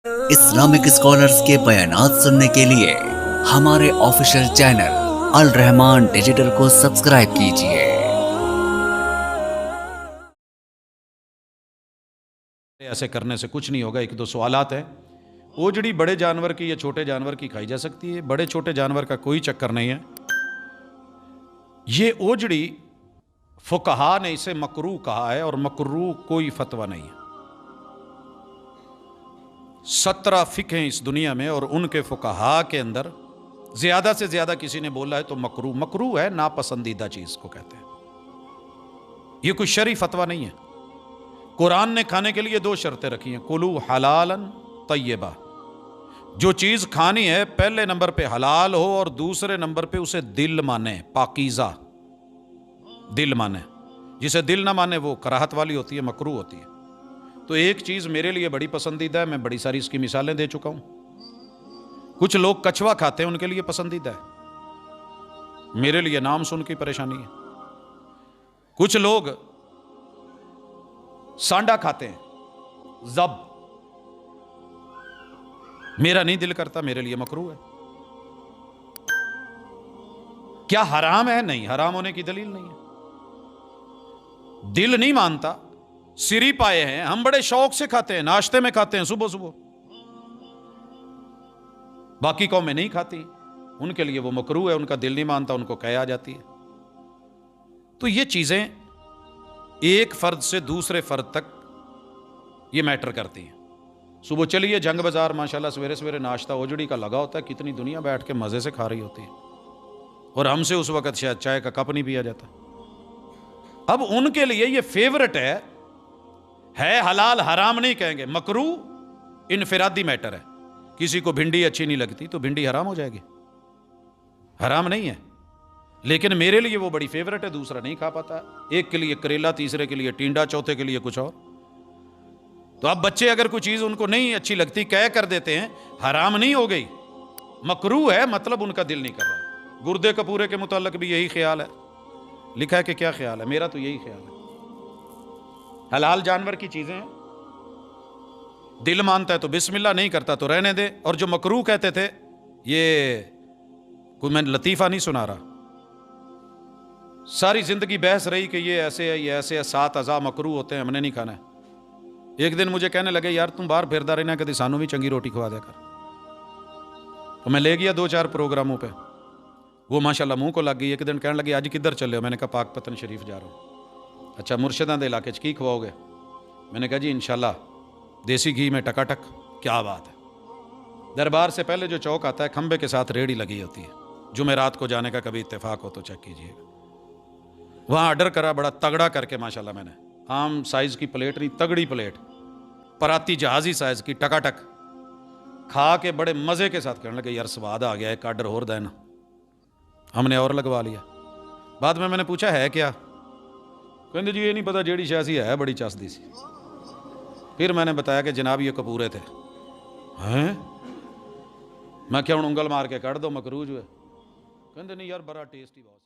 Islamic scholars के बयानात सुनने के लिए हमारे ऑफिशियल चैनल अल रहमान डिजिटल को सब्सक्राइब कीजिए। ऐसे करने से कुछ नहीं होगा। एक दो सवालात हैं। ओजड़ी बड़े जानवर की या छोटे जानवर की खाई जा सकती है? बड़े छोटे जानवर का कोई चक्कर नहीं है। ये ओजड़ी फुकहा ने इसे मकरू कहा है और मकरू कोई फतवा नहीं है। 17 फिक़्ह इस दुनिया में और उनके फुकहा के अंदर ज्यादा से ज्यादा किसी ने बोला है तो मकरू। मकरू है नापसंदीदा चीज को कहते हैं। ये कोई शरई फतवा नहीं है। कुरान ने खाने के लिए 2 शर्तें रखी हैं, कुलू हलालन तय्यबा। जो चीज खानी है पहले नंबर पे हलाल हो और दूसरे नंबर पे उसे दिल माने, पाकीज़ा दिल माने। जिसे दिल ना माने वो कराहत वाली होती है, मकरू होती है। तो एक चीज मेरे लिए बड़ी पसंदीदा है, मैं बड़ी सारी इसकी मिसालें दे चुका हूं। कुछ लोग कछुआ खाते हैं, उनके लिए पसंदीदा है, मेरे लिए नाम सुन के परेशानी है। कुछ लोग सांडा खाते हैं, जब, मेरा नहीं दिल करता, मेरे लिए मकरू है। क्या हराम है? नहीं, हराम होने की दलील नहीं है। दिल नहीं मानता, सिरी पाए हैं, हम बड़े शौक से खाते हैं, नाश्ते में खाते हैं सुबह सुबह। बाकी कौमें नहीं खाती, उनके लिए वो मकरू है, उनका दिल नहीं मानता, उनको कह आ जाती है। तो ये चीजें एक फर्द से दूसरे फर्द तक ये मैटर करती हैं। सुबह चलिए जंग बाजार, माशाल्लाह सवेरे सवेरे नाश्ता ओजड़ी का लगा होता है, कितनी दुनिया बैठ के मजे से खा रही होती है और हमसे उस वक्त शायद चाय का कप नहीं पिया जाता। अब उनके लिए ये फेवरेट है हलाल हराम नहीं कहेंगे, मकरू इनफिरादी मैटर है। किसी को भिंडी अच्छी नहीं लगती तो भिंडी हराम हो जाएगी, हराम नहीं है। लेकिन मेरे लिए वो बड़ी फेवरेट है, दूसरा नहीं खा पाता। एक के लिए करेला, तीसरे के लिए टिंडा, चौथे के लिए कुछ और। तो अब बच्चे अगर कोई चीज उनको नहीं अच्छी लगती कह कर देते हैं, हराम नहीं हो गई, मकरू है, मतलब उनका दिल नहीं कर रहा। गुर्दे कपूरे के मुताल्लिक भी यही ख्याल है, लिखा है कि क्या ख्याल है, मेरा तो यही ख्याल है। हलाल जानवर की चीजें दिल मानता है तो बिस्मिल्लाह, नहीं करता तो रहने दे। और जो मकरू कहते थे, ये कोई मैं लतीफा नहीं सुना रहा, सारी जिंदगी बहस रही कि ये ऐसे है, ये ऐसे है, 7 अज़ा मकरू होते हैं, हमने नहीं खाना है। एक दिन मुझे कहने लगे, यार तुम बाहर फिरदा रहना, कभी सानू भी चंगी रोटी खवा दिया कर। तो मैं ले गया 2-4 प्रोग्रामों पे, वो माशाल्लाह मुंह को लग गई। एक दिन कहने लगे, आज किधर चले हो? मैंने कहा पाक पतन शरीफ जा रहा हूँ। अच्छा, मुर्शिदां दे इलाके की खवाओगे? मैंने कहा जी इंशाल्लाह देसी घी में टकाटक। क्या बात है। दरबार से पहले जो चौक आता है, खंबे के साथ रेड़ी लगी होती है, जुमेरात को जाने का कभी इत्तेफाक हो तो चेक कीजिएगा। वहाँ ऑर्डर करा बड़ा तगड़ा करके, माशाल्लाह मैंने आम साइज़ की प्लेट नहीं, तगड़ी प्लेट, पराती जहाज़ी साइज़ की, टकाटक खा के बड़े मज़े के साथ कहने लगे, यार स्वाद आ गया, एक ऑर्डर और देना। हमने और लगवा लिया। बाद में मैंने पूछा है क्या? कहते जी ये नहीं पता, जेड़ी शासी है बड़ी चसदी सी। फिर मैंने बताया कि जनाब ये कपूरे थे। हैं? मैं क्या उंगल मार के काट दो, मकरू जो है? कहते नहीं यार बड़ा टेस्टी बहुत।